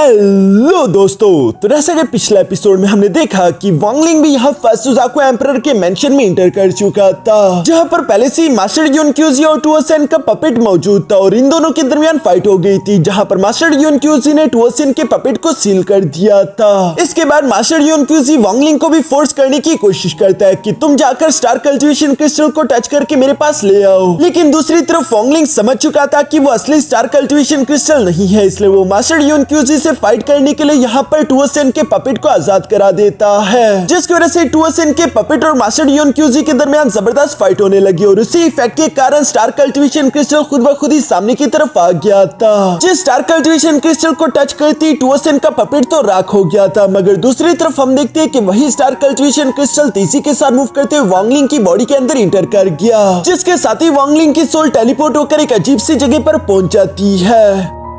Hello दोस्तों, तो जैसा कि पिछले एपिसोड में हमने देखा कि वांगलिंग भी यहाँ फर्स्ट सुजाकू एम्परर के मेंशन में इंटर कर चुका था, जहाँ पर पहले से मास्टर योनक्यूजी और टुओसेन का पपेट मौजूद था और इन दोनों के दरमियान फाइट हो गई थी, जहाँ पर मास्टर योनक्यूजी ने टुओसेन के पपेट को सील कर दिया था। इसके बाद मास्टर योनक्यूजी वांगलिंग को भी फोर्स करने की कोशिश करता है कि तुम जाकर स्टार कल्टिवेशन क्रिस्टल को टच करके मेरे पास ले आओ, लेकिन दूसरी तरफ वांगलिंग समझ चुका था कि वो असली स्टार कल्टिवेशन क्रिस्टल नहीं है, इसलिए वो मास्टर योनक्यूजी से फाइट करने के लिए यहाँ पर टुओसेन के पपेट को आजाद करा देता है, जिसकी वजह से टुओसेन के पपेट और मास्टर योनक्यूजी के दरमियान जबरदस्त फाइट होने लगी और उसी इफेक्ट के कारण स्टार कल्टिवेशन क्रिस्टल खुद ब खुद ही सामने की तरफ आ गया था। जिस स्टार कल्टिवेशन क्रिस्टल को टच करती टुओसेन का पपेट तो राख हो गया था, मगर दूसरी तरफ हम देखते हैं कि वही स्टार कल्टिवेशन क्रिस्टल तेजी के साथ मूव करते हुए वांगलिंग की बॉडी के अंदर इंटर कर गया, जिसके साथ ही वांगलिंग की सोल टेलीपोर्ट होकर एक अजीब सी जगह पर पहुंच जाती है।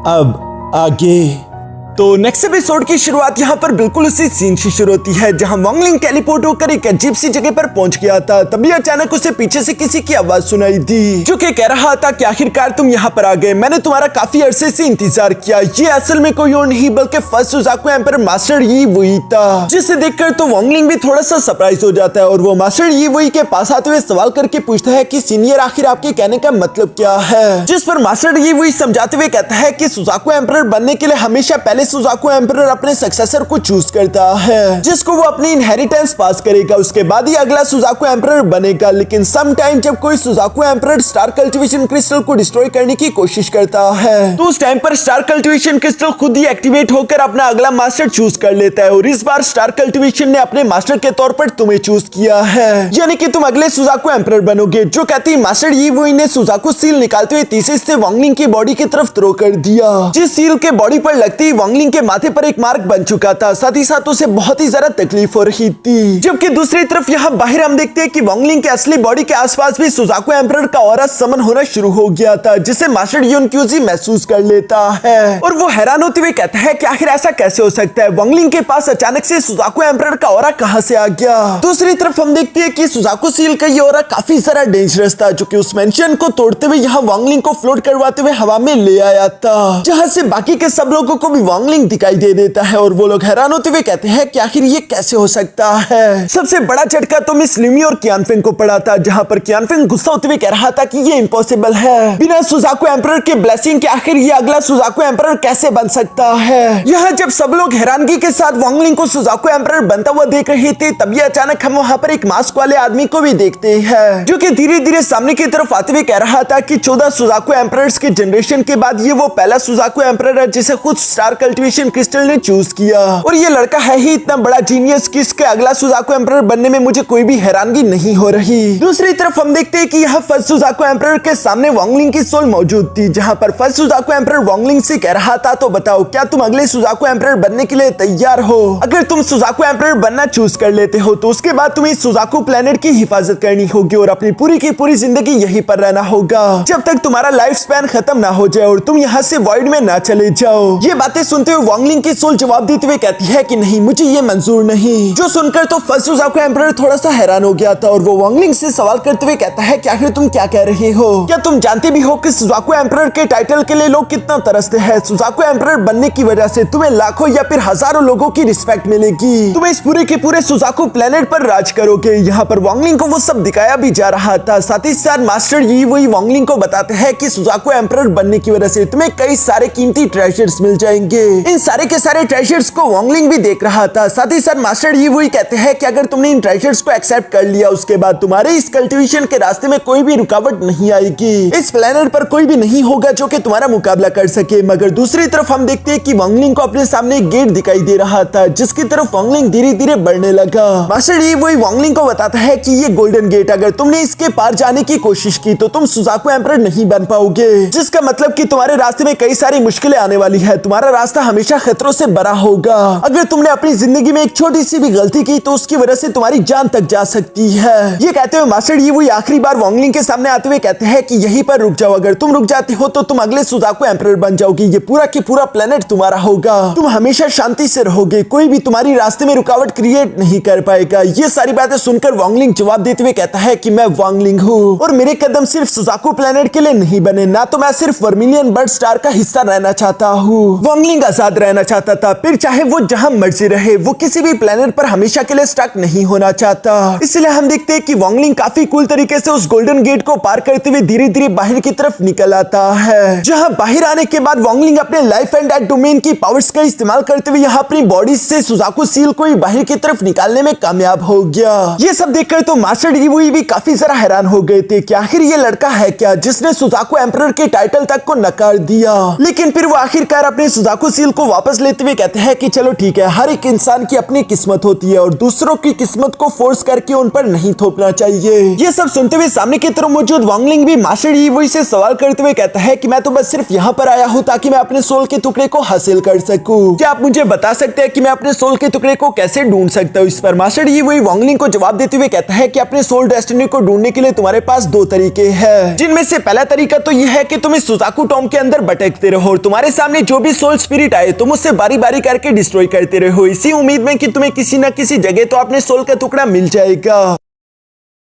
अब आगे तो नेक्स्ट एपिसोड की शुरुआत यहाँ पर बिल्कुल उसी सीन से शुरू होती है, जहाँ वांगलिंग टेलीपोर्ट होकर एक अजीब सी जगह पर पहुंच गया था। तभी अचानक उसे पीछे से किसी की आवाज सुनाई दी, जो कि कह रहा था कि आखिरकार तुम यहाँ पर आ गए, मैंने तुम्हारा काफी अरसे से इंतजार किया। ये असल में कोई और नहीं बल्कि फर्स्ट सुजाकू एम्परर मास्टर यी वुई था, जिसे देखकर तो वांगलिंग भी थोड़ा सा सरप्राइज हो जाता है और वो मास्टर यी वुई के पास आते हुए सवाल करके पूछता है कि सीनियर आखिर आपके कहने का मतलब क्या है, जिस पर मास्टर यी वुई समझाते हुए कहता है कि सुजाकू एम्परर बनने के लिए हमेशा पहले सुजाकू एम्परर अपने सक्सेसर को चूज करता है, जिसको वो अपनी इनहेरिटेंस पास करेगा, उसके बाद ही अगला सुजाकू एम्परर बनेगा। लेकिन सम टाइम जब कोई Suzaku emperor star cultivation crystal को डिस्ट्रॉय करने की कोशिश करता है, तो उस टाइम पर स्टार कल्टिवेशन क्रिस्टल खुद ही एक्टिवेट होकर अपना अगला मास्टर चूज कर लेता है और इस बार स्टार कल्टिवेशन ने अपने मास्टर के तौर पर तुम्हें चूज किया है, यानी कि तुम अगले सुजाकू एम्परर बनोगे। जो कहती मास्टर यी वुई ने सुजाकू सील निकालते हुए तीसरे से वांगलिंग की बॉडी की तरफ थ्रो कर दिया, जिस सील के बॉडी पर लगते ही वांगलिंग के माथे पर एक मार्क बन चुका था, साथ ही साथ उसे बहुत ही ज्यादा तकलीफ हो रही थी। जबकि दूसरी तरफ यहाँ बाहर हम देखते हैं कि वांगलिंग के असली बॉडी के आसपास भी सुजाकू एम्परर का ऑरा समन होना शुरू हो गया था, जिसे मास्टर योनक्यूजी महसूस कर लेता है और वो हैरान होते हुए कहता है कि आखिर ऐसा कैसे हो सकता है, वांगलिंग के पास अचानक से सुजाकू एम्परर का ऑरा कहां से आ गया। दूसरी तरफ हम देखते हैं कि सुजाकू सील का ये ऑरा काफी ज्यादा डेंजरस था, जो कि उस मेंशन को तोड़ते हुए यहाँ वांगलिंग को फ्लोट करवाते हुए हवा में ले आया था, जहां से बाकी के सब लोगों को भी वांगलिंग दिखाई दे देता है और वो लोग हैरान होते हुए कहते हैं कि आखिर ये कैसे हो सकता है। सबसे बड़ा झटका तो मिस लिमी और कियानफेंग को पड़ा था, जहां पर कियानफेंग गुस्सा होते हुए कह रहा था कि ये इम्पॉसिबल है, बिना सुजाकू एम्परर के ब्लेसिंग के आखिर ये अगला सुजाकू एम्परर कैसे बन सकता है। यहाँ जब सब लोग हैरानगी के साथ वांगलिंग को सुजाकू एम्परर बनता हुआ देख रहे थे, तभी अचानक हम वहां पर एक मास्क वाले आदमी को भी देखते हैं, जो कि धीरे धीरे सामने की तरफ आते हुए कह रहा था कि 14 सुजाकू एम्परर्स के जनरेशन के बाद ये वो पहला सुजाकू एम्परर है जिसे खुद स्टार कल्टिवेशन क्रिस्टल ने चूज किया, और ये लड़का है ही इतना बड़ा जीनियस कि इसके अगला सुजाकू एम्परर बनने में मुझे कोई भी हैरानगी नहीं हो रही। दूसरी तरफ हम देखते हैं कि यहाँ फर्स्ट सुजाकू एम्परर के सामने वांगलिंग की सोल मौजूद थी, जहाँ पर फर्स्ट सुजाकू एम्परर वांगलिंग से कह रहा था तो बताओ क्या तुम अगले सुजाकू एम्परर बनने के लिए तैयार हो। अगर तुम सुजाकू एम्परर बनना चूज कर लेते हो तो उसके बाद तुम्हें सुजाकू प्लेनेट की हिफाजत करनी होगी और अपनी पूरी की पूरी जिंदगी यहीं पर रहना होगा, जब तक तुम्हारा लाइफ स्पैन खत्म ना हो जाए और तुम यहाँ से वॉइड में ना चले जाओ। ये बातें सुनते हुए वांगलिंग की सोल जवाब देते हुए कहती है कि नहीं, मुझे ये मंजूर नहीं। जो सुनकर तो फर्स्ट सुजाकू एम्परर थोड़ा सा हैरान हो गया था और वो वांगलिंग से सवाल करते हुए कहता है कि आखिर तुम क्या कह रहे हो, क्या तुम जानते भी हो कि सुजाकू एम्परर के टाइटल के लिए लोग कितना तरसते हैं। सुजाकू एम्परर बनने की वजह से तुम्हें लाखों या फिर हजारों लोगों की रिस्पेक्ट मिलेगी, तुम इस पूरे के पूरे सुजाकू प्लेनेट पर राज करोगे। यहाँ पर वांगलिंग को वो सब दिखाया भी जा रहा था, साथ ही साथ मास्टर यी वुई वांगलिंग को बताते हैं कि सुजाकू एम्परर बनने की वजह से तुम्हें कई सारे कीमती ट्रेजर्स मिल जाएंगे। इन सारे के सारे ट्रेजर्स को वांगलिंग भी देख रहा था। साथ ही साथ मास्टर यी वुई कहते हैं कि अगर तुमने इन ट्रेजर्स को एक्सेप्ट कर लिया, उसके बाद तुम्हारे इस कल्टिवेशन के रास्ते में कोई भी रुकावट नहीं आएगी, इस प्लेनेट पर कोई भी नहीं होगा जो कि तुम्हारा मुकाबला कर सके। मगर दूसरी तरफ हम देखते हैं कि वांगलिंग को अपने सामने एक गेट दिखाई दे रहा था, जिसकी तरफ वांगलिंग धीरे धीरे बढ़ने लगा। मास्टर यी वुई वांगलिंग को बताता है कि ये गोल्डन गेट, अगर तुमने इसके पार जाने की कोशिश की तो तुम सुजाकू एम्परर नहीं बन पाओगे, जिसका मतलब कि तुम्हारे रास्ते में कई सारी मुश्किलें आने वाली है, तुम्हारा रास्ता हमेशा खतरों से भरा होगा। अगर तुमने अपनी जिंदगी में एक छोटी सी भी गलती की तो उसकी वजह से तुम्हारी जान तक जा सकती है। ये कहते हुए मास्टर यी वुई आखिरी बार वांगलिंग के सामने आते हुए कहते हैं कि यहीं पर रुक जाओ, अगर तुम रुक जाती हो तो तुम अगले सुजाकू एम्परर बन जाओगी, ये पूरा की पूरा प्लेनेट तुम्हारा होगा, तुम हमेशा शांति से रहोगे, कोई भी तुम्हारी रास्ते में रुकावट क्रिएट नहीं कर पाएगा। ये सारी बातें सुनकर वांगलिंग जवाब देते हुए कहता है कि मैं वांगलिंग हूँ और मेरे कदम सिर्फ सुजाकू प्लेनेट के लिए नहीं बने, ना तो मैं सिर्फ वर्मिलियन बर्ड स्टार का हिस्सा रहना चाहता हूँ। वांगलिंग वांगलिंग आजाद रहना चाहता था, फिर चाहे वो जहां मर्जी रहे, वो किसी भी प्लेनेट पर हमेशा के लिए स्टक नहीं होना चाहता। इसलिए हम देखते हैं कि वांगलिंग काफी कूल तरीके से उस गोल्डन गेट को पार करते हुए धीरे धीरे बाहर की तरफ निकल आता है, जहां बाहर आने के बाद वांगलिंग अपने लाइफ एंड डेथ डोमेन की पावर्स का इस्तेमाल करते हुए यहाँ अपनी बॉडी से सुजाकू सील को बाहर की तरफ निकालने में कामयाब हो गया। ये सब देखकर तो मास्टर इवोई भी काफी ज्यादा हैरान हो गए थे कि आखिर ये लड़का है क्या जिसने सुजाकू एम्परर के टाइटल तक को नकार दिया। लेकिन फिर वो आखिरकार अपने सुजाकू सील को वापस लेते हुए कहते हैं कि चलो ठीक है, हर एक इंसान की अपनी किस्मत होती है और दूसरों की किस्मत को फोर्स करके उन पर नहीं थोपना चाहिए। ये सब सुनते हुए सामने की तरफ मौजूद वांगलिंग भी मास्टर इवोई से सवाल करते हुए कहता है कि मैं तो बस सिर्फ यहाँ पर आया हूँ ताकि मैं अपने सोल के टुकड़े को हासिल कर सकूं। क्या आप मुझे बता सकते हैं कि मैं अपने सोल के टुकड़े को कैसे ढूंढ सकता हूँ? इस पर मास्टर इवोई वांगलिंग को जवाब देते हुए कहता है कि अपने सोल डेस्टिनी को ढूंढने के लिए तुम्हारे पास दो तरीके हैं, जिनमें से पहला तरीका तो यह है कि तुम इस सुजाकू टॉम के अंदर भटकते रहो और तुम्हारे सामने जो भी सोल स्पिरिट आए तुम उससे बारी बारी करके डिस्ट्रॉय करते रहो, इसी उम्मीद में कि तुम्हें किसी न किसी जगह तो अपने सोल का टुकड़ा मिल जाएगा।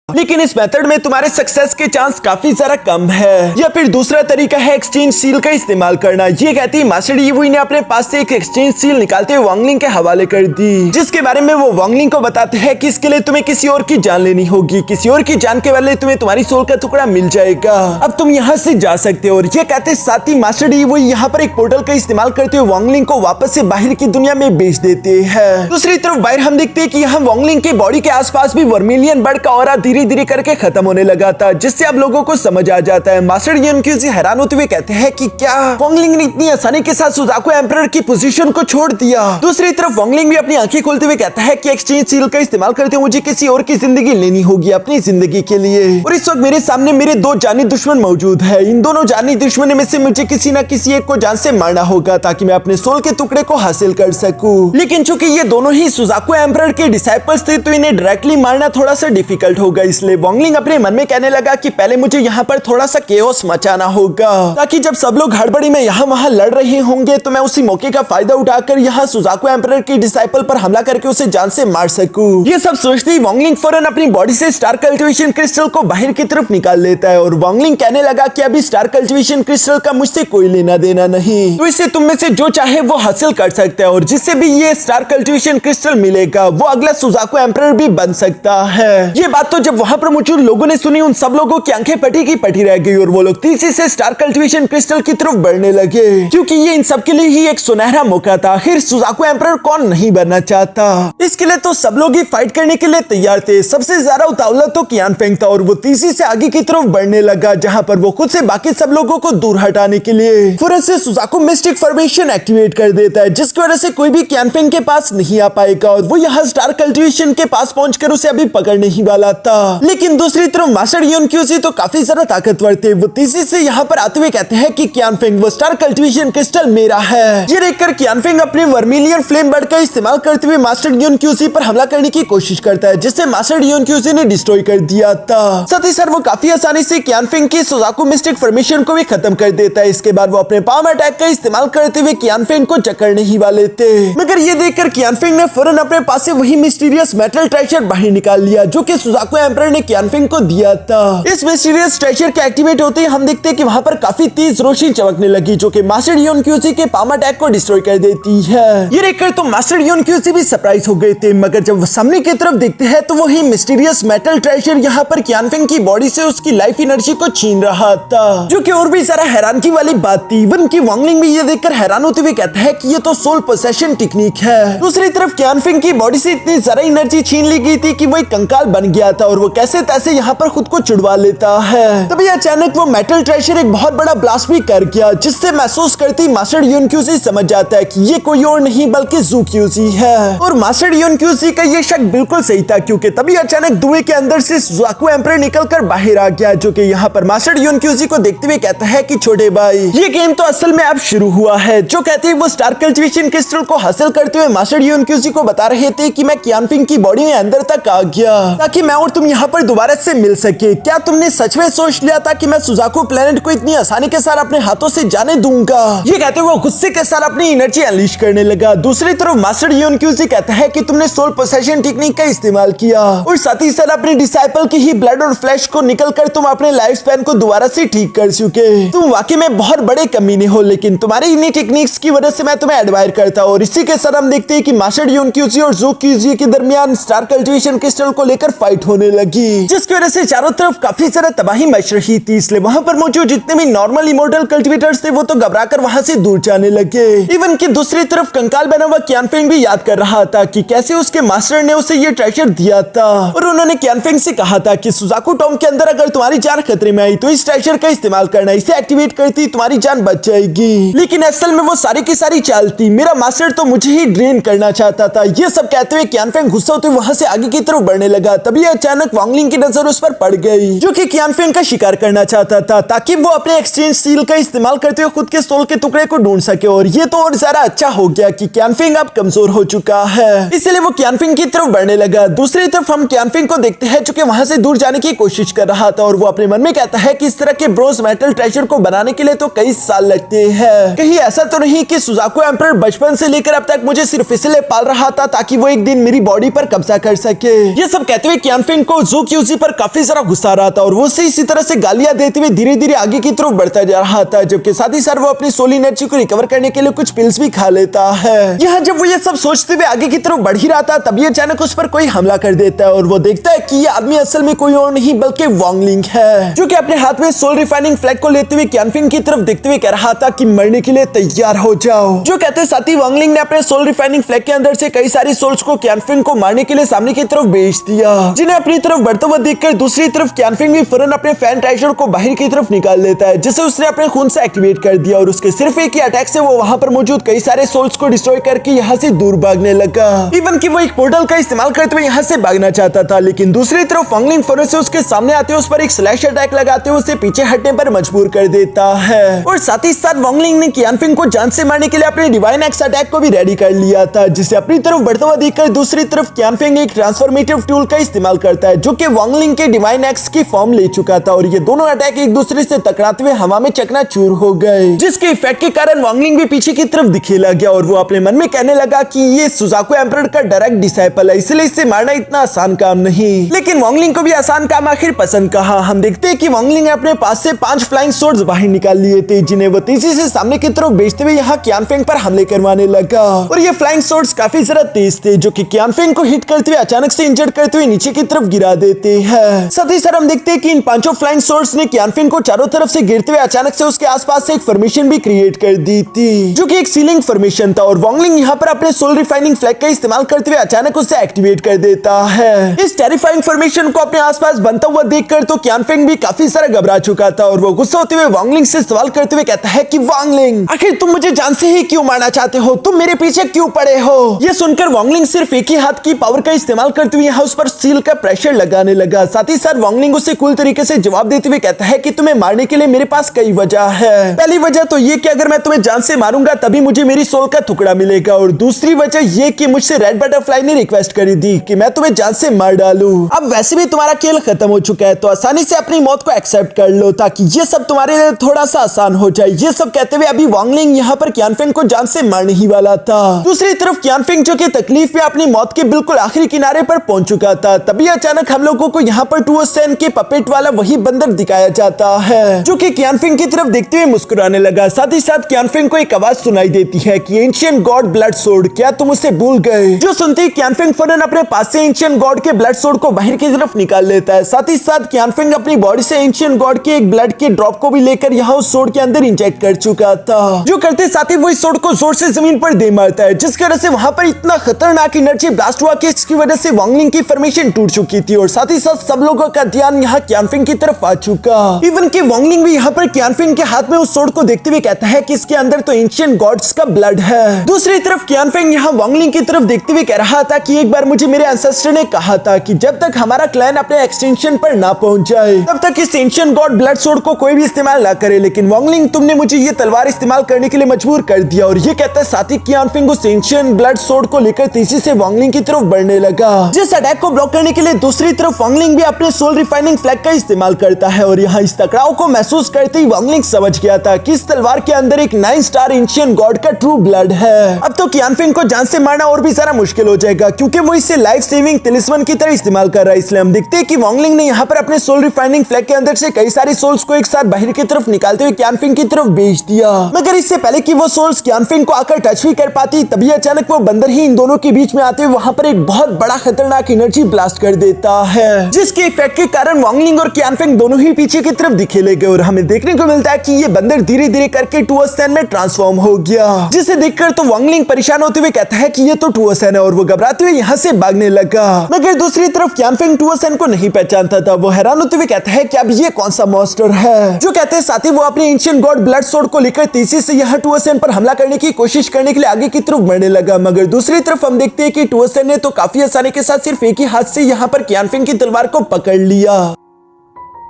लेकिन इस मेथड में तुम्हारे सक्सेस के चांस काफी ज्यादा कम है। या फिर दूसरा तरीका है एक्सचेंज सील का इस्तेमाल करना। ये कहती है मास्टर इवोई ने अपने पास से एक एक्सचेंज सील निकालते हुए वांगलिंग के हवाले कर दी, जिसके बारे में वो वांगलिंग को बताते हैं कि इसके लिए तुम्हें किसी और की जान लेनी होगी, किसी और की जान के बदले तुम्हें तुम्हारी सोल का टुकड़ा मिल जाएगा, अब तुम यहाँ से जा सकते हो। और ये कहते साथ ही मास्टर इवोई यहाँ पर एक पोर्टल का इस्तेमाल करते हुए वांगलिंग को वापस से बाहर की दुनिया में भेज देते हैं। दूसरी तरफ बाहर हम देखते हैं कि यहाँ वांगलिंग की बॉडी के आसपास भी वर्मिलियन बर्ड का ऑरा धीरे धीरे करके खत्म होने लगा था, जिससे अब लोगों को समझ आ जाता है। मास्टर यूनक्यूजी हैरान होते हुए कहते हैं कि क्या वांगलिंग ने इतनी आसानी के साथ सुजाकू एम्परर की पोजीशन को छोड़ दिया। दूसरी तरफ वांगलिंग भी अपनी आंखें खोलते हुए कहता है कि एक्सचेंज सील का इस्तेमाल करते हुए मुझे किसी और की जिंदगी लेनी होगी अपनी जिंदगी के लिए, और इस वक्त मेरे सामने मेरे दो जानी दुश्मन मौजूद है। इन दोनों जानी दुश्मनों में से मुझे किसी न किसी एक को जान से मारना होगा ताकि मैं अपने सोल के टुकड़े को हासिल कर सकूं। लेकिन चूंकि ये दोनों ही सुजाकू एम्परर के डिसाइपल्स थे तो इन्हें डायरेक्टली मारना थोड़ा सा डिफिकल्ट होगा। इसलिए वांगलिंग अपने मन में कहने लगा कि पहले मुझे यहाँ पर थोड़ा सा केओस मचाना होगा ताकि जब सब लोग हड़बड़ी में यहाँ वहाँ लड़ रहे होंगे तो मैं उसी मौके का फायदा उठाकर यहाँ सुजाकू एम्परर के डिसाइपल पर हमला करके उसे जान से मार सकूं। ये सब सोचते ही वांगलिंग फौरन अपनी बॉडी से स्टार कल्टिवेशन क्रिस्टल को बाहर की तरफ निकाल लेता है और वांगलिंग कहने लगा कि अभी स्टार कल्टिवेशन क्रिस्टल का मुझसे कोई लेना देना नहीं, तो इसे तुम में से जो चाहे वो हासिल कर सकता है और जिससे भी ये स्टार कल्टिवेशन क्रिस्टल मिलेगा वो अगला सुजाकू एम्परर भी बन सकता है। ये बात तो जब वहां पर मौजूद लोगों ने सुनी, उन सब लोगों की आंखें पटी की पटी रह गई और वो लोग तेजी से स्टार कल्टिवेशन क्रिस्टल की तरफ बढ़ने लगे, क्योंकि ये इन सब के लिए ही एक सुनहरा मौका था। आखिर सुजाकू एम्परर कौन नहीं बनना चाहता। इसके लिए तो सब लोग ही फाइट करने के लिए तैयार थे। सबसे ज्यादा उतावला तो कियान फेंग था और वो तेजी से आगे की तरफ बढ़ने लगा, जहां पर वो खुद से बाकी सब लोगों को दूर हटाने के लिए फौरन से सुजाकू मिस्टिक फॉर्मेशन एक्टिवेट कर देता है, जिसकी वजह से कोई भी कियान फेंग के पास नहीं आ पाएगा और वो यहाँ स्टार कल्टिवेशन के पास पहुंचकर उसे अभी पकड़ने ही वाला था। लेकिन दूसरी तरफ मास्टर यूनक्यूजी तो काफी ज्यादा ताकतवर थे। वो तेजी से यहाँ पर आते हुए कहते हैं कि कियान फेंग वो स्टार कल्टिवेशन क्रिस्टल मेरा है। ये देखकर कियान फेंग अपने वर्मिलियन फ्लेम बर्ड का इस्तेमाल करते हुए मास्टर यूनक्यूजी पर हमला करने की कोशिश करता है, जिससे मास्टर यूनक्यूजी ने डिस्ट्रॉय कर दिया था। साथ ही साथ वो काफी आसानी से कियान फेंग की सुजाकू मिस्टिक फॉर्मेशन को भी खत्म कर देता है। इसके बाद वो अपने पाम अटैक का इस्तेमाल करते हुए कियान फेंग को जकड़ने ही वाले थे, मगर ये देखकर कियान फेंग ने फौरन अपने पास से वही मिस्टीरियस मेटल ट्रेजर बाहर निकाल लिया जो कि सुजाकू एम्परर ने कियान फेंग को दिया था। इस मिस्टीरियस ट्रेजर के एक्टिवेट होते ही हम देखते हैं कि वहां पर काफी तेज रोशनी चमकने लगी जो कि मास्टर यूनक्यूजी के पाम अटैक को डिस्ट्रॉय कर देती है। ये देखकर तो मास्टर यूनक्यूजी भी सरप्राइज हो गए थे, मगर जब वो सामने की तरफ देखते हैं तो वही मिस्टीरियस मेटल ट्रेजर यहाँ पर कियान फेंग की बॉडी से उसकी लाइफ एनर्जी को छीन रहा था, जो कि और भी ज्यादा हैरानगी वाली बात थी। इवन की वांगलिंग भी ये देखकर हैरान होते हुए कहता है कि ये तो सोल पोसेशन टेक्निक है। दूसरी तरफ कियान फेंग की बॉडी से इतनी ज्यादा एनर्जी छीन ली गई थी कि वो एक कंकाल बन गया था और वो कैसे तैसे यहाँ पर खुद को छुड़वा लेता है। तभी अचानक वो मेटल ट्रेजर एक बहुत बड़ा ब्लास्ट भी कर गया, जिससे महसूस करती मास्टर यूनक्यूजी समझ जाता है कि ये कोई और नहीं बल्कि ज़ूक्यूजी है। और मास्टर यूनक्यूजी का ये शक बिल्कुल सही था, क्योंकि तभी अचानक धुएं के अंदर से सुजाकू एम्परर निकलकर बाहर आ गया, जो कि यहाँ पर मास्टर यूनक्यूजी को देखते हुए कहता है कि छोटे भाई ये गेम तो असल में अब शुरू हुआ है। जो कहते हैं वो स्टार कल्टिवेशन क्रिस्टल को हासिल करते हुए मास्टर यूनक्यूजी को बता रहे थे कि मैं कियान फेंग की बॉडी में अंदर तक आ गया ताकि मैं और तुम यहाँ पर दोबारा से मिल सके। क्या तुमने सच में सोच लिया था कि मैं सुजाकू प्लेनेट को इतनी आसानी के साथ अपने हाथों से जाने दूंगा? ये कहते हुए गुस्से के साथ अपनी एनर्जी अनलीश करने लगा। दूसरी तरफ मास्टर योन क्यूजी कहता है कि तुमने सोल पोसेशन टेक्निक का इस्तेमाल किया और साथ ही साथ अपने डिसाइपल की ही ब्लड और फ्लैश को निकल कर तुम अपने लाइफ स्पैन को दोबारा से ठीक कर चुके। तुम वाकई में बहुत बड़े कमीने हो, लेकिन तुम्हारी इन्हीं टेक्निक्स की वजह से मैं तुम्हें एडमायर करता हूँ। और इसी के साथ हम देखते हैं कि मास्टर योन क्यूजी और ज़ू क्यूजी के दरमियान स्टार कल्टिवेशन क्रिस्टल को लेकर फाइट होने लगी, जिसकी वजह से चारों तरफ काफी ज्यादा तबाही मच रही थी। इसलिए वहां पर मौजूद जितने भी नॉर्मल इमोर्टल कल्टिवेटर्स थे वो तो घबराकर वहां से दूर जाने लगे। इवन की दूसरी तरफ कंकाल बना हुआ क्यानफेंग भी याद कर रहा था कि कैसे उसके मास्टर ने उसे ये ट्रेजर दिया था और उन्होंने क्यानफेंग से कहा था कि सुजाकू टॉम के अंदर अगर तुम्हारी जान खतरे में आई तो इस ट्रेजर का इस्तेमाल करना, इसे एक्टिवेट करती तुम्हारी जान बच जाएगी। लेकिन असल में वो सारी की सारी चाल थी, मेरा मास्टर तो मुझे ही ड्रेन करना चाहता था। ये सब कहते हुए क्यानफेंग गुस्सा होते वहां से आगे की तरफ बढ़ने लगा। तभी अचानक वांगलिंग की नजर उस पर पड़ गई, जो कि क्यानफेंग का शिकार करना चाहता था ताकि वो अपने एक्सचेंज सील का इस्तेमाल करते हुए खुद के सोल के टुकड़े को ढूंढ सके। और ये तो और ज्यादा अच्छा हो गया कि क्यानफेंग अब कमजोर हो चुका है, इसलिए वो क्यानफेंग की तरफ बढ़ने लगा। दूसरी तरफ हम क्यानफेंग को देखते हैं जो कि वहां से दूर जाने की कोशिश कर रहा था और वो अपने मन में कहता है कि इस तरह के ब्रोंज मेटल ट्रेजर को बनाने के लिए तो कई साल लगते हैं। कहीं ऐसा तो नहीं कि सुजाकू एम्परर बचपन से लेकर अब तक मुझे सिर्फ इसलिए पाल रहा था ताकि वो एक दिन मेरी बॉडी पर कब्जा कर सके। ये सब कहते हुए क्यानफेंग को ज़ू क्यूजी पर काफी ज्यादा गुस्सा आ रहा था और वो उसे इसी तरह से गालियां देते हुए धीरे धीरे आगे की तरफ बढ़ता जा रहा था, जबकि साथ ही साथ वो अपनी सोल एनर्जी को रिकवर करने के लिए कुछ पिल्स भी खा लेता है। यहाँ जब वो ये सब सोचते हुए आगे की तरफ बढ़ ही रहा था तभी अचानक उस पर कोई हमला कर देता है और वो देखता है कि ये आदमी असल में कोई और नहीं बल्कि वांगलिंग है, जो कि अपने हाथ में सोल रिफाइनिंग फ्लैग को लेते हुए क्यानफेंग की तरफ देखते हुए कह रहा था कि मरने के लिए तैयार हो जाओ। जो कहते साथ ही वांगलिंग ने अपने सोल रिफाइनिंग फ्लैग के अंदर से कई सारी सोल्स को क्यानफेंग को मारने के लिए सामने की तरफ भेज दिया, जिन्हें अपनी तरफ बढ़ता हुआ देखकर दूसरी तरफ क्यानफेंग भी फौरन अपने फैन ट्रेजर को बाहर की तरफ निकाल लेता है, जिसे उसने अपने खून से एक्टिवेट कर दिया और उसके सिर्फ एक ही अटैक से वो वहां पर मौजूद कई सारे सोल्स को डिस्ट्रॉय करके यहाँ से दूर भागने लगा। इवन कि वो एक पोर्टल का इस्तेमाल करते हुए यहाँ से भागना चाहता था, लेकिन दूसरी तरफ वांगलिंग फौरन से उसके सामने आते हुए उस पर एक स्लैश अटैक लगाते हुए उसे पीछे हटने पर मजबूर कर देता है। और साथ ही साथ वांगलिंग ने क्यानफेंग को जान से मारने के लिए अपने डिवाइन एक्स अटैक को भी रेडी कर लिया था, जिसे अपनी तरफ बढ़ता हुआ देखकर दूसरी तरफ क्यानफेंग एक ट्रांसफॉर्मेटिव टूल का इस्तेमाल करता है, जो कि वांगलिंग के डिवाइन एक्स की फॉर्म ले चुका था और ये दोनों अटैक एक दूसरे से टकराते हुए हवा में चकनाचूर हो गए, जिसके इफेक्ट के कारण वांगलिंग भी पीछे की तरफ दिखे लग गया और वो अपने मन में कहने लगा कि ये सुजाकू एम्परर का डायरेक्ट डिसाइपल है, इसलिए इसे मारना इतना आसान काम नहीं। लेकिन वांगलिंग को भी आसान काम आखिर पसंद कहा। हम देखते हैं कि वांगलिंग ने अपने पास से 5 फ्लाइंग सोर्ड्स बाहर निकाल लिए थे, जिन्हें वो तेजी से सामने की तरफ भेजते हुए यहाँ क्यानफेंग पर हमले करवाने लगा। और ये फ्लाइंग सोर्ड्स काफी ज्यादा तेज थे, जो कि क्यानफेंग को हिट करते हुए अचानक से इंजर्ड करते हुए नीचे की तरफ गिरा देते हैं। साथ ही साथ हम देखते हैं कि इन 5 फ्लाइंग सोर्ड्स ने क्यानफेंग को चारों तरफ से गिरते हुए अचानक से उसके आसपास से एक फॉर्मेशन भी क्रिएट कर दी थी, जो कि एक सीलिंग फॉर्मेशन था। और वांगलिंग यहाँ पर अपने सोल रिफाइनिंग फ्लैग का इस्तेमाल करते हुए अचानक उसे एक्टिवेट कर देता है। इस टेरिफाइंग फॉर्मेशन को अपने आसपास बनता हुआ देखकर तो क्यानफेंग भी काफी सारा घबरा चुका था और वो गुस्सा होते हुए वांगलिंग से सवाल करते हुए कहता है कि वांगलिंग, आखिर तुम मुझे जान से ही क्यों मारना चाहते हो? तुम मेरे पीछे क्यों पड़े हो? ये सुनकर वांगलिंग सिर्फ एक ही हाथ की पावर का इस्तेमाल करते हुए यहाँ उस पर सील का प्रेशर लगाने लगा। साथ ही साथ वांगलिंग उसे कूल तरीके से जवाब देते हुए कहता है कि तुम्हें मारने के लिए मेरे पास कई वजह है। पहली वजह तो ये कि अगर मैं तुम्हें जान से मारूंगा तभी मुझे मेरी सोल का टुकड़ा मिलेगा, और दूसरी वजह ये कि मुझसे रेड बटरफ्लाई ने रिक्वेस्ट करी थी कि मैं तुम्हें जान से मार डालूं। अब वैसे भी तुम्हारा खेल खत्म हो चुका है तो आसानी से अपनी मौत को एक्सेप्ट कर लो ताकि ये सब तुम्हारे लिए थोड़ा सा आसान हो जाए। ये सब कहते हुए अभी वांगलिंग यहाँ पर क्यानफेंग को जान से मारने ही वाला था। दूसरी तरफ क्यानफेंग जो कि तकलीफ में अपनी मौत के बिल्कुल आखिरी किनारे पर पहुंच चुका था, तभी अचानक हम लोगों को यहाँ पर टूओसेन के पपेट वाला वही बंदर दिखाया जाता है, जो कि क्यानफेंग की तरफ देखते हुए मुस्कुराने लगा। साथ ही साथ क्यानफेंग को एक आवाज सुनाई देती है कि एंशिएंट गॉड ब्लड सोर्ड, क्या तुम उसे भूल गए? जो सुनते ही क्यानफेंग फौरन अपने पास से एंशिएंट गॉड के ब्लड सोर्ड को बाहर की तरफ निकाल लेता है। साथ ही साथ क्यानफेंग अपनी बॉडी से एंशिएंट गॉड के एक ब्लड के ड्रॉप को भी लेकर यहाँ उस सोर्ड के अंदर इंजेक्ट कर चुका था, जो करते साथ ही वो इस सोर्ड को जोर से जमीन पर दे मारता है, जिसकी वजह से वहां पर इतना खतरनाक एनर्जी ब्लास्ट हुआ कि इसकी वजह से वांगलिंग की फॉर्मेशन टूट चुकी थी और साथ ही साथ सब लोगों का ध्यान यहाँ क्यानफेंग की तरफ आ चुका। इवन कि वांगलिंग भी यहाँ पर क्यानफेंग के हाथ में उस सोर्ड को देखते हुए कहता है कि इसके अंदर तो एंशिएंट गॉड्स का ब्लड है। दूसरी तरफ क्यानफेंग यहाँ वांगलिंग की तरफ देखते हुए कह रहा था कि एक बार मुझे मेरे एंसेस्टर ने कहा था कि जब तक हमारा क्लैन अपने एक्सटेंशन पर ना पहुंच जाए तब तक इस एंशिएंट गॉड ब्लड सोर्ड को कोई भी इस्तेमाल ना करे, लेकिन वांगलिंग तुमने मुझे ये तलवार इस्तेमाल करने के लिए मजबूर कर दिया। और ये कहता है साथ ही क्यानफेंग उस एंशिएंट ब्लड सोर्ड को लेकर तेजी से वांगलिंग की तरफ बढ़ने लगा। जिस अटैक को ब्लॉक करने के लिए दूसरी तरफ वांगलिंग भी अपने सोल रिफाइनिंग फ्लैग का इस्तेमाल करता है और यहाँ इस टकराव को महसूस करते ही वांगलिंग समझ गया था कि इस तलवार के अंदर एक 9 स्टार एंशिएंट गॉड का ट्रू ब्लड है। अब तो कियानफिंग को जान से मारना और भी ज्यादा मुश्किल हो जाएगा क्योंकि वो इसे लाइफ सेविंग तिलिस्मन की तरह इस्तेमाल कर रहा है। इसलिए हम देखते हैं कि वांगलिंग ने यहाँ पर अपने सोल रिफाइनिंग फ्लैग के अंदर से कई सारे सोल्स को एक साथ बाहर की तरफ निकालते हुए कियानफिंग की तरफ भेज दिया। मगर इससे पहले कि वो सोल्स कियानफिंग को आकर टच भी कर पाती तभी अचानक वो बंदर ही इन दोनों के बीच में आते हुए वहां पर एक बहुत बड़ा खतरनाक एनर्जी ब्लास्ट कर देता है, जिसके इफेक्ट के कारण वांगलिंग और कियानफिंग दोनों ही पीछे की तरफ दिखेले गए और हमें देखने को मिलता है कि ये बंदर धीरे धीरे करके टुओसेन में ट्रांसफॉर्म हो गया, जिसे देखकर तो वांगलिंग परेशान होते हुए कहता है कि ये तो टुओसेन है और वो घबराते हुए यहाँ से भागने लगा। मगर दूसरी तरफ कियानफिंग टुओसेन को नहीं पहचानता था। वो हैरान होते हुए कहता है कि अब ये कौन सा मॉन्स्टर है। जो कहते हैं साथ ही वो अपने एंशिएंट गॉड ब्लड सोर्ड को लेकर तेजी से यहाँ टुओसेन पर हमला करने की कोशिश करने के लिए आगे की तरफ बढ़ने लगा। मगर दूसरी तरफ हम देखते हैं कि टुओसेन ने तो काफी आसानी के साथ सिर्फ एक ही हाथ से यहाँ पर कियानफिंग की तलवार को पकड़ लिया।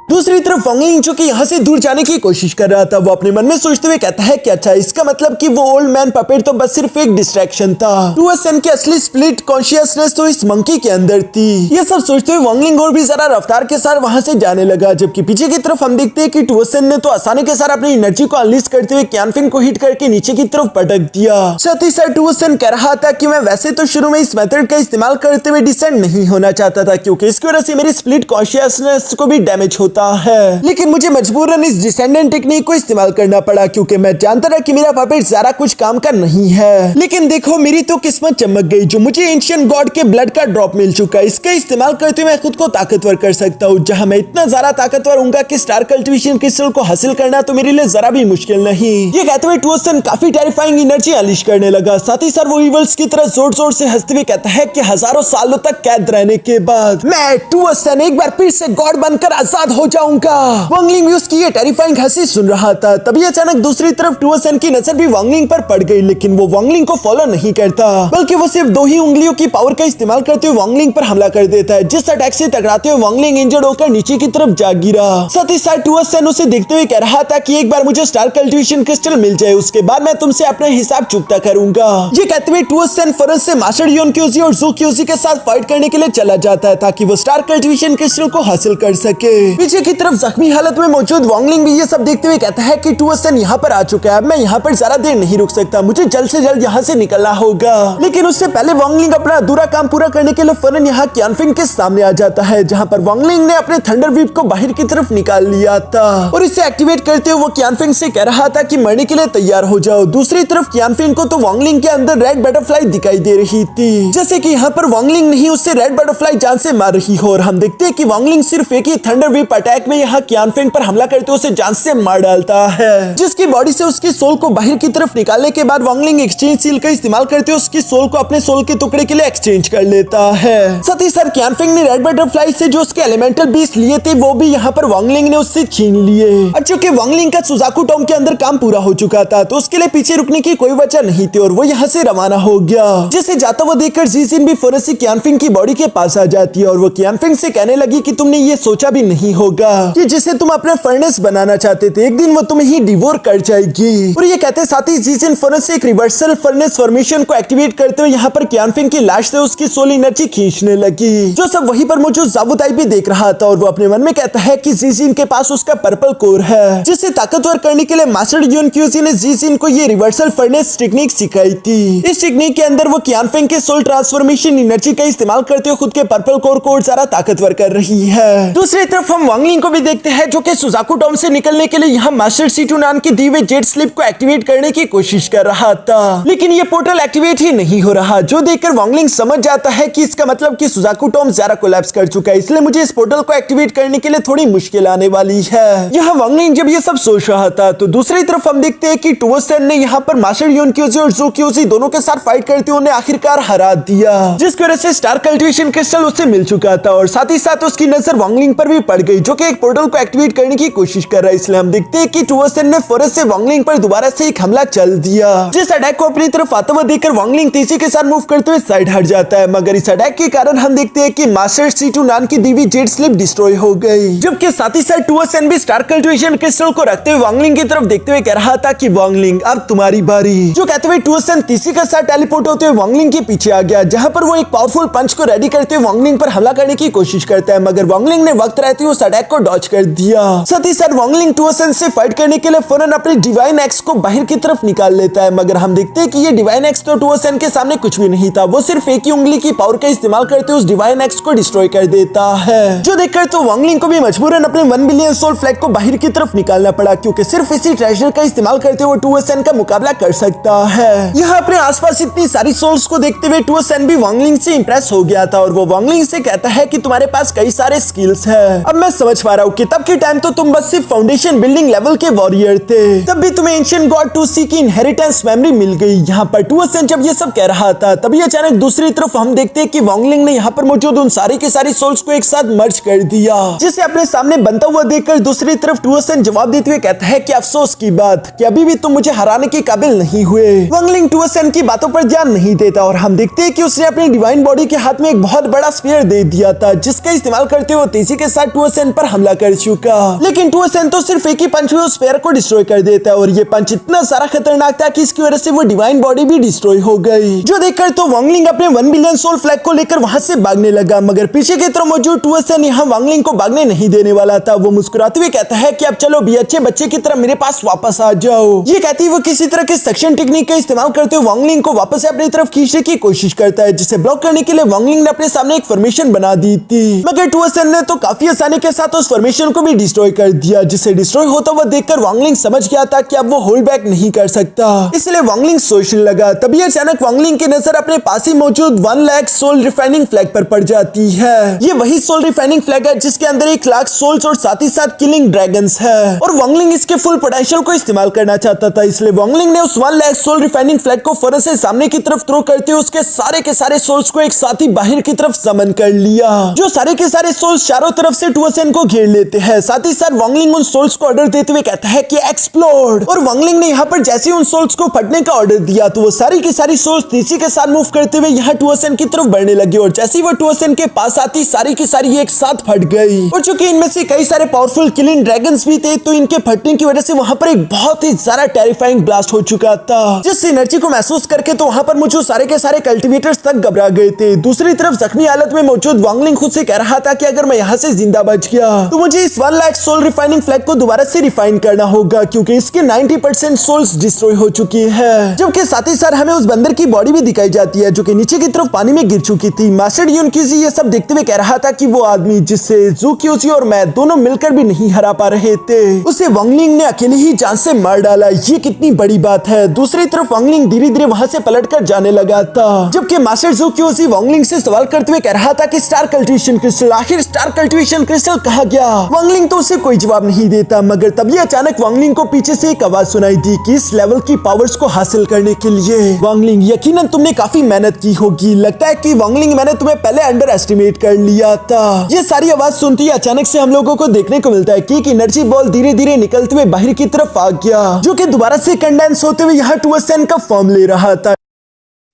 दूसरी तरफ वांगलिंग जो कि यहाँ से दूर जाने की कोशिश कर रहा था, वो अपने मन में सोचते हुए कहता है कि अच्छा इसका मतलब कि वो ओल्ड मैन पपेट तो बस सिर्फ एक डिस्ट्रैक्शन था। टुओसेन की असली स्प्लिट कॉन्शियसनेस तो इस मंकी के अंदर थी। ये सब सोचते हुए वांगलिंग और भी ज्यादा रफ्तार के साथ वहां से जाने लगा, जबकि पीछे की तरफ हम देखते हैं कि टुओसेन ने तो आसानी के साथ अपनी एनर्जी को अनलीज करते हुए कियानफिंग को हिट करके नीचे की तरफ पटक दिया। साथ ही साथ टुओसेन कह रहा था कि मैं वैसे तो शुरू में इस मेथड का इस्तेमाल करते हुए डिसेंड नहीं होना चाहता था क्योंकि इसकी वजह से मेरी स्प्लिट कॉन्शियसनेस को भी डैमेज होता है, लेकिन मुझे मजबूरन इस डिसेंडेंट टेक्निक को इस्तेमाल करना पड़ा क्योंकि मैं जानता था कि मेरा पपेट ज्यादा कुछ काम का नहीं है। लेकिन देखो मेरी तो किस्मत चमक गई, जो मुझे एंशिएंट गॉड के ब्लड का ड्रॉप मिल चुका है। इसका इस्तेमाल करते हुए मैं खुद को ताकतवर कर सकता हूँ, जहाँ मैं इतना ज्यादा ताकतवर हूँ कि स्टार कल्टिवेशन क्रिस्टल को हासिल करना तो मेरे लिए जरा भी मुश्किल नहीं। ये कहते हुए टुओसेन काफी टेरिफाइंग एनर्जी अनलीश करने लगा। साथ ही साथ वो इवल्स की तरह जोर जोर से हंसते हुए कहता है कि हजारों सालों तक कैद रहने के बाद मैं टुओसेन एक बार फिर से गॉड बनकर आजाद हो जाऊंगा। वांगलिंग भी उसकी ये टेरिफाइंग हंसी सुन रहा था। तभी अचानक दूसरी तरफ टुओसेन की नजर भी वांगलिंग पर पड़ गई, लेकिन वो वांगलिंग को फॉलो नहीं करता बल्कि वो सिर्फ 2 ही उंगलियों की पावर का इस्तेमाल करते हुए वांगलिंग पर हमला कर देता है, जिस अटैक से टकराते हुए वांगलिंग इंजर्ड होकर नीचे की तरफ जा गिरा। साथ ही साथ टुओसेन उसे देखते हुए कह रहा था कि एक बार मुझे स्टार कल्टिवेशन क्रिस्टल मिल जाए, उसके बाद मैं तुमसे अपना हिसाब चुकता करूंगा। ये कहते हुए टुओसेन फरस से मास्टर योनक्यूजी और ज़ूक्यूजी के साथ फाइट करने के लिए चला जाता है ताकि वो स्टार कल्टिवेशन क्रिस्टल को हासिल कर सके। पीछे की तरफ जख्मी हालत में मौजूद वांगलिंग भी ये सब देखते हुए कहता है कि टुओसेन यहाँ पर आ चुका है, अब मैं यहाँ पर ज्यादा देर नहीं रुक सकता, मुझे जल्द से जल्द यहाँ से निकलना होगा। लेकिन उससे पहले वांगलिंग अपना अधूरा काम पूरा करने के लिए फौरन यहाँ कियानफिंग के सामने आ जाता है, जहाँ पर वांगलिंग ने अपने थंडर व्हीप को बाहर की तरफ निकाल लिया था और इसे एक्टिवेट करते हुए वो कियानफिंग से कह रहा था कि मरने के लिए तैयार हो जाओ। दूसरी तरफ कियानफिंग को तो वांगलिंग के अंदर रेड बटरफ्लाई दिखाई दे रही थी, जैसे कि यहाँ पर वांगलिंग नहीं उससे रेड बटरफ्लाई जान से मार रही हो और हम देखते हैं कि वांगलिंग सिर्फ एक ही थंडर व्हीप अटैक में यहाँ कियानफिंग पर हमला करते हुए उसे जान से मार डालता है, जिसकी बॉडी से उसकी सोल को बाहर की तरफ निकालने के बाद वांगलिंग एक्सचेंज सील का इस्तेमाल करते हुए उसकी सोल को अपने सोल के टुकड़े के लिए एक्सचेंज कर लेता है। साथ ही साथ कियानफिंग ने रेड बटरफ्लाई से जो उसके एलिमेंटल बीस्ट लिए थे वो भी यहाँ पर वांगलिंग ने उससे छीन लिए। और चूंकि वांगलिंग का सुजाकू टॉम के अंदर काम पूरा हो चुका था तो उसके लिए पीछे रुकने की कोई वजह नहीं थी और वो यहाँ से रवाना हो गया। जिसे जाता हुआ देखकर जीजिन भी फौरन से कियानफिंग की बॉडी के पास आ जाती है और वो कियानफिंग से कहने लगी कि तुमने ये सोचा भी नहीं होगा कि जिसे तुम अपना फर्नेस बनाना चाहते थे एक दिन वो तुम्हें ही डिवोर कर जाएगी। और ये कहते साथ ही जीजिन फौरन से एक रिवर्सल फर्नेस फॉर्मेशन को एक्टिवेट करते हुए यहाँ पर कियानफिंग की लाश से उसकी सोल एनर्जी खींचने लगी, जो सब वहीं पर मौजूद ज़ाबुताई भी देख रहा था और वो अपने मन में कहता है कि जीजिन के पास उसका पर्पल कोर है, जिसे ताकतवर करने के लिए मास्टर योनक्यूजी ने जीजिन को ये रिवर्सल फर्नेस टेक्निक सिखाई थी। इस टेक्निक के अंदर वो कियानफिंग के सोल ट्रांसफॉर्मेशन एनर्जी का इस्तेमाल करते हुए खुद के पर्पल कोर को ज्यादा ताकतवर कर रही है। दूसरी तरफ हम वांगलिंग को भी देखते हैं जो कि सुजाकू टॉम से निकलने के लिए यहाँ मास्टर सीटुनान की दी हुई जेट स्लिप को एक्टिवेट करने की कोशिश कर रहा था, लेकिन ये पोर्टल एक्टिवेट ही नहीं हो रहा, जो देखकर वांगलिंग समझ जाता है कि इसका मतलब कि सुजाकू टॉम ज़रा कोलैप्स कर चुका है, इसलिए मुझे इस पोर्टल को एक्टिवेट करने के लिए थोड़ी मुश्किल आने वाली है। यहाँ वांगलिंग जब ये सब सोच रहा था तो दूसरी तरफ हम देखते हैं कि टुओसेन ने यहाँ पर मास्टर योनक्यूजी और ज़ूक्यूजी दोनों के साथ फाइट करते हुए उन्हें आखिरकार हरा दिया, जिसकी वजह से स्टार कल्टिवेशन क्रिस्टल उससे मिल चुका था और साथ ही साथ उसकी नजर वांगलिंग पर भी पड़ गई, जो जो कि एक पोर्टल को एक्टिवेट करने की कोशिश कर रहा है। इसलिए हम देखते हैं कि टूअसन ने फौरन से वांगलिंग पर दोबारा से एक हमला चल दिया। जिस अटैक को अपनी तरफ आता हुआ देखकर वांगलिंग तेजी के साथ मूव करते हुए साइड हट जाता है, मगर इस अटैक के कारण हम देखते हैं कि मास्टर C2 नाम की देवी जेड स्लिप डिस्ट्रॉय हो गई। जबकि साथ ही साथ टूअसन भी स्टार कल्टिवेशन क्रिस्टल को रखते हुए वांगलिंग की तरफ देखते हुए कह रहा था कि वांगलिंग अब तुम्हारी बारी। जो कहते हुए टूअसन तेजी के साथ टेलीपोर्ट होते हुए वांगलिंग के पीछे आ गया, जहां पर वो एक पावरफुल पंच को रेडी करते हुए वांगलिंग पर हमला करने की कोशिश करता है, मगर वांगलिंग ने वक्त रहते हुए उस अटैक को डॉज कर दिया। साथ ही साथ वांगलिंग टूअसन से फाइट करने के लिए फौरन अपने डिवाइन एक्स को बाहर की तरफ निकाल लेता है, मगर हम देखते हैं कि ये डिवाइन एक्स तो टूअसन के सामने कुछ भी नहीं था। वो सिर्फ एक ही उंगली की पावर का इस्तेमाल करते हुए उस डिवाइन एक्स को डिस्ट्रॉय कर देता है। जो देखकर तो वांगलिंग को भी मजबूरन अपने 1 बिलियन सोल फ्लैग को बाहर की तरफ निकालना पड़ा, क्योंकि सिर्फ इसी ट्रेजर का इस्तेमाल करते हुए टूअसन का मुकाबला कर सकता है। यहाँ अपने आसपास इतनी सारी सोल्स को देखते हुए टूअसन भी वांगलिंग से इंप्रेस हो गया था और वो वांगलिंग से कहता है कि तुम्हारे पास कई सारे स्किल्स है। अब मैं समझ पा रहा हूँ कि तब के टाइम तो तुम बस सिर्फ फाउंडेशन बिल्डिंग लेवल के वॉरियर थे, तब भी तुम्हें एंशिएंट गॉड 2C की इनहेरिटेंस मेमोरी मिल गई। यहाँ पर टूअसन जब ये सब कह रहा था, तभी अचानक दूसरी तरफ हम देखते हैं कि वांगलिंग ने यहाँ पर मौजूद उन सारी के सारी सोल्स को एक साथ मर्ज कर दिया, जिसे अपने सामने बनता हुआ देखकर दूसरी तरफ टूअसन जवाब देते हुए कहता है कि अफसोस की बात कि अभी भी तुम मुझे हराने के काबिल नहीं हुए। वांगलिंग टूअसन की बातों पर ध्यान नहीं देता और हम देखते हैं कि उसने अपनी डिवाइन बॉडी के हाथ में एक बहुत बड़ा स्फीयर दे दिया था, जिसका इस्तेमाल करते हुए तेजी के साथ टूअसन पर हमला कर चुका। लेकिन टूअसन तो सिर्फ एक ही पंच में उस स्फीयर को डिस्ट्रॉय कर देता है और ये पंच इतना सारा खतरनाक था कि इसकी वजह से वो डिवाइन बॉडी भी डिस्ट्रॉय हो गई। जो देखकर तो वांगलिंग अपने 1 बिलियन सोल फ्लैग को लेकर वहां से भागने लगा, मगर पीछे की तरफ मौजूद टूअसन यहाँ वांगलिंग को भागने नहीं देने वाला था। वो मुस्कुराते हुए कहता है कि अब चलो भी अच्छे बच्चे की तरह मेरे पास वापस आ जाओ। ये कहती वो किसी तरह के सक्शन टेक्निक का इस्तेमाल करते हुए वांगलिंग को वापस से अपनी तरफ खींचने की कोशिश करता है, जिसे ब्लॉक करने के लिए वांगलिंग ने अपने सामने एक फॉर्मेशन बना दी थी, मगर टूअसन ने तो काफी आसानी के साथ उस फॉर्मेशन को भी डिस्ट्रॉय कर दिया, जिसे डिस्ट्रॉय होता हुआ देखकर वांगलिंग समझ गया था कि अब वो होल्ड बैक नहीं कर सकता, इसलिए वांगलिंग सोचने लगा। तभी अचानक वांगलिंग की नजर अपने पास ही मौजूद 1 लाख सोल रिफाइनिंग फ्लैग पर पड़ जाती है। ये वही सोल रिफाइनिंग फ्लैग है जिसके अंदर 1 लाख सोल्स और साथ ही साथ किलिंग ड्रैगन्स है, और वांगलिंग इसके फुल पोटेंशियल को इस्तेमाल करना चाहता था। इसलिए वांगलिंग ने उस 1 लाख सोल रिफाइनिंग फ्लैग को फौरन से सामने की तरफ थ्रो करते हुए उसके सारे के सारे सोल्स को एक साथ ही बाहर की तरफ समन कर लिया। जो सारे के सारे सोल्स चारों तरफ से टूअसन को घेर लेते हैं। साथ ही साथ वांगलिंग उन सोल्स को ऑर्डर देते हुए कहता है कि एक्सप्लोड, और वांगलिंग ने यहाँ पर जैसे उन सोल्स को फटने का ऑर्डर दिया तो वो सारी की सारी सोल्स तेजी के साथ मूव करते हुए यहाँ टूअसन की तरफ बढ़ने लगे, और जैसे ही वो टूअसन के पास आती सारी की सारी एक साथ फट गई। और चूंकि इनमें से कई सारे पावरफुल किलिंग ड्रैगन्स भी थे, तो इनके फटने की वजह से वहां पर एक बहुत ही ज्यादा टेरिफाइंग ब्लास्ट हो चुका था, जिस एनर्जी को महसूस करके तो वहां पर मौजूद सारे के सारे कल्टिवेटर्स तक घबरा गए थे। दूसरी तरफ जख्मी हालत में मौजूद वांगलिंग खुद से कह रहा था कि अगर मैं यहाँ से जिंदा बच गया तो मुझे इस 1 लाख सोल रिफाइनिंग फ्लैग को दोबारा से रिफाइन करना होगा, क्योंकि इसके 90% सोल्स डिस्ट्रॉय हो चुकी है। जबकि साथ ही साथ हमें उस बंदर की बॉडी भी दिखाई जाती है जो कि नीचे की तरफ पानी में गिर चुकी थी। मास्टर युनक्यूजी ये सब देखते हुए कह रहा था कि वो आदमी जिससे ज़ूक्यूजी और मैं दोनों मिलकर भी नहीं हरा पा रहे थे, उसे वांगलिंग ने अकेले ही जान से मार डाला। ये कितनी बड़ी बात है। दूसरी तरफ वांगलिंग धीरे धीरे वहां से पलटकर जाने लगा था, जबकि मास्टर ज़ूक्यूजी वांगलिंग से सवाल करते हुए कह रहा था कि स्टार कल्टिवेशन क्रिस्टल, आखिर स्टार कल्टिवेशन क्रिस्टल कहाँ गया। वांगलिंग तो उसे कोई जवाब नहीं देता, मगर तभी अचानक वांगलिंग को पीछे से एक आवाज सुनाई दी कि इस लेवल की पावर्स को हासिल करने के लिए वांगलिंग यकीनन तुमने काफी मेहनत की होगी। लगता है कि वांगलिंग मैंने तुम्हें पहले अंडर एस्टिमेट कर लिया था। ये सारी आवाज सुनती अचानक से हम लोगों को देखने को मिलता है कि एक एनर्जी बॉल धीरे धीरे निकलते हुए बाहर की तरफ आ गया, जो कि दोबारा से कंडेंस होते हुए यहाँ टूअसन का फॉर्म ले रहा था।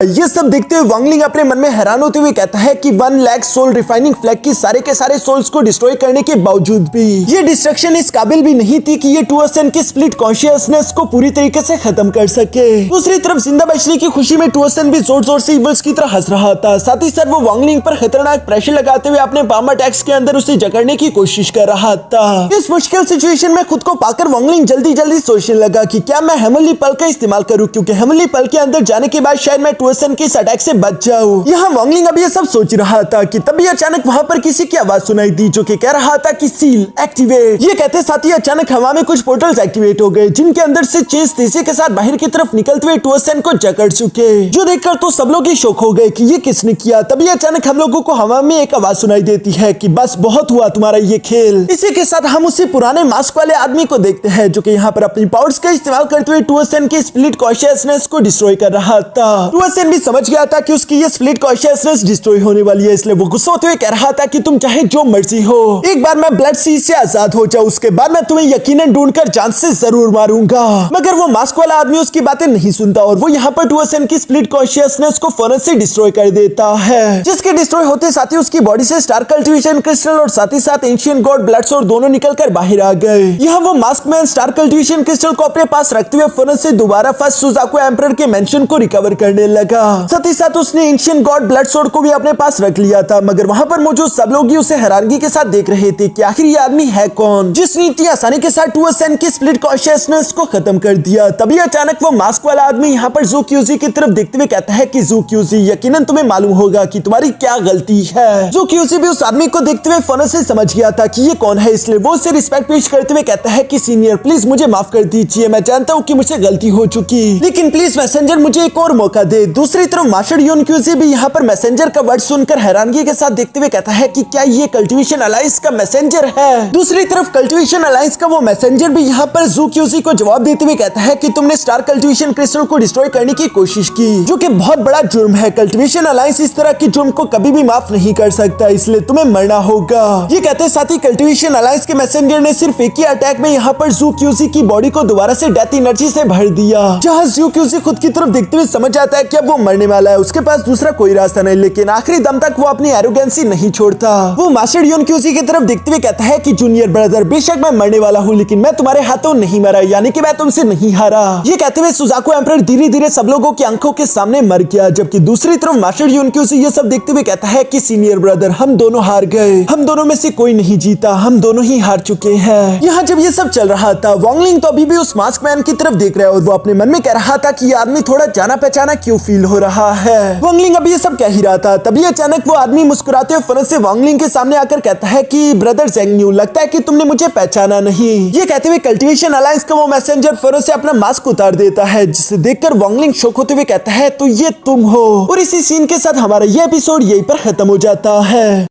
ये सब देखते हुए वांगलिंग अपने मन में हैरान होते हुए कहता है कि 1 लाख सोल रिफाइनिंग फ्लैग की सारे के सारे सोल्स को डिस्ट्रॉय करने के बावजूद भी ये डिस्ट्रक्शन इस काबिल भी नहीं थी कि ये टूअसन की स्प्लिट कॉन्शियसनेस को पूरी तरीके से खत्म कर सके। दूसरी तरफ जिंदा बचने की खुशी में टूअसन भी जोर जोर से इवल्स की तरह हंस रहा था। साथ ही साथ वो वांगलिंग पर खतरनाक प्रेशर लगाते हुए अपने पामा टैक्स के अंदर उसे जकड़ने की कोशिश कर रहा था। इस मुश्किल सिचुएशन में खुद को पाकर वांगलिंग जल्दी जल्दी सोचने लगा कि क्या मैं हेमनली पल का इस्तेमाल करूं, क्योंकि हेमनली पल के अंदर जाने के बाद शायद मैं टूअसन की अटैक से बच जाऊं। यहाँ वांगलिंग अब ये सब सोच रहा था कि तभी अचानक वहां पर किसी की आवाज सुनाई दी, जो कि कह रहा था कि सील एक्टिवेट। ये कहते साथ ही अचानक हवा में कुछ पोर्टल्स एक्टिवेट हो गए, जिनके अंदर से चेस तेजी के साथ बाहर की तरफ निकलते हुए टूअसन को जकड़ चुके, जो देखकर तो सब लोग ही शौक हो गए कि ये किसने किया। तभी अचानक हम लोगों को हवा में एक आवाज सुनाई देती है कि बस बहुत हुआ तुम्हारा ये खेल। इसी के साथ हम उसी पुराने मास्क वाले आदमी को देखते हैं, जो कि यहाँ पर अपनी पावर्स का इस्तेमाल करते हुए टूअसन की स्प्लिट कॉन्शियसनेस को डिस्ट्रॉय कर रहा था। टूअसन टूअसेन भी समझ गया था कि उसकी ये स्प्लिट कॉन्शियसनेस डिस्ट्रॉय होने वाली है, इसलिए वो गुस्सा होते हुए कह रहा था कि तुम चाहे जो मर्जी हो, एक बार मैं ब्लड सी से आजाद हो जाऊं, उसके बाद मैं तुम्हें यकीनन ढूंढकर जान से जरूर मारूंगा। मगर वो मास्क वाला आदमी उसकी बातें नहीं सुनता और वो यहाँ पर टूअसेन की स्प्लिट कॉन्शियसनेस को फौरन से डिस्ट्रॉय कर देता है, जिसके डिस्ट्रॉय होते साथ ही उसकी बॉडी से स्टार कल्टिवेशन क्रिस्टल और साथ ही साथ एंशिएंट गॉड ब्लड सोर्ड दोनों निकलकर बाहर आ गए। यहाँ वो mask man star cultivation crystal को अपने पास रखते हुए फौरन से दोबारा फर्स्ट सुजाकू एम्परर के मेंशन को रिकवर करने लगा। साथ ही साथ उसने एंशिएंट गॉड ब्लड सोर्ड को भी अपने पास रख लिया था, मगर वहां पर मौजूद सब लोग ही उसे हैरानगी के साथ देख रहे थे कि आखिर ये आदमी है कौन जिसने इतनी आसानी के साथ टूअसेन की स्प्लिट कॉन्शियसनेस को खत्म कर दिया। तभी अचानक वो मास्क वाला आदमी यहाँ पर ज़ू क्यूजी की तरफ देखते हुए कहता है कि ज़ू क्यूजी, यकीनन तुम्हें मालूम होगा कि तुम्हारी क्या गलती है। ज़ू क्यूजी भी उस आदमी को देखते हुए फौरन से समझ गया था कि ये कौन है, इसलिए वो उसे रिस्पेक्ट पेश करते हुए कहता है कि सीनियर प्लीज मुझे माफ कर दीजिए, मैं जानता हूँ कि मुझसे गलती हो चुकी, लेकिन प्लीज मैसेंजर मुझे एक और मौका दे। दूसरी तरफ मास्टर यून क्यूजी भी यहाँ पर मैसेंजर का वर्ड सुनकर हैरानगी के साथ देखते हुए कहता है कि क्या ये कल्टिवेशन अलायंस का मैसेंजर है। दूसरी तरफ कल्टिवेशन अलायंस का वो मैसेंजर भी यहाँ पर ज़ू क्यूजी को जवाब देते हुए कहता है कि तुमने स्टार कल्टिवेशन क्रिस्टल को डिस्ट्रॉय करने की कोशिश की, जो कि बहुत बड़ा जुर्म है। कल्टिवेशन अलायंस इस तरह की जुर्म को कभी भी माफ नहीं कर सकता, इसलिए तुम्हें मरना होगा। ये कहते साथ ही कल्टिवेशन अलायंस के मैसेंजर ने सिर्फ एक ही अटैक में यहाँ पर ज़ू क्यूजी की बॉडी को दोबारा से डेथ एनर्जी से भर दिया, जहाँ ज़ू क्यूजी खुद की तरफ देखते हुए समझ जाता है कि अब वो मरने वाला है, उसके पास दूसरा कोई रास्ता नहीं, लेकिन आखिरी दम तक वो अपनी एरोगेंसी नहीं छोड़ता। वो मास्टर यून क्यूजी की तरफ देखते हुए कहता है कि जूनियर ब्रदर, बेशक मैं मरने वाला हूँ, लेकिन मैं तुम्हारे हाथों नहीं मरा, यानी कि मैं तुमसे नहीं हारा। ये कहते हुए सुजाकू एम्परर धीरे धीरे सब लोगों की आंखों के सामने मर गया, जबकि दूसरी तरफ मास्टर यून क्यूजी ये सब देखते हुए कहता है कि सीनियर ब्रदर, हम दोनों हार गए, हम दोनों में से कोई नहीं जीता, हम दोनों ही हार चुके हैं। यहाँ जब ये सब चल रहा था, वांगलिंग तो अभी भी उस मास्क मैन की तरफ देख रहा है और वो अपने मन में कह रहा था कि ये आदमी थोड़ा जाना पहचाना क्यों फील हो रहा है। वांगलिंग अभी ये सब कह ही रहा था, तभी अचानक वो आदमी मुस्कुराते हुए फौरन से वांगलिंग के सामने आकर कहता है कि ब्रदर ज़ेंगन्यू, लगता है कि तुमने मुझे पहचाना नहीं। ये कहते हुए कल्टिवेशन अलायंस का वो मैसेंजर फौरन से अपना मास्क उतार देता है, जिसे देखकर वांगलिंग शॉक होते हुए कहता है तो ये तुम हो। और इसी सीन के साथ हमारा ये एपिसोड यहीं पर खत्म हो जाता है।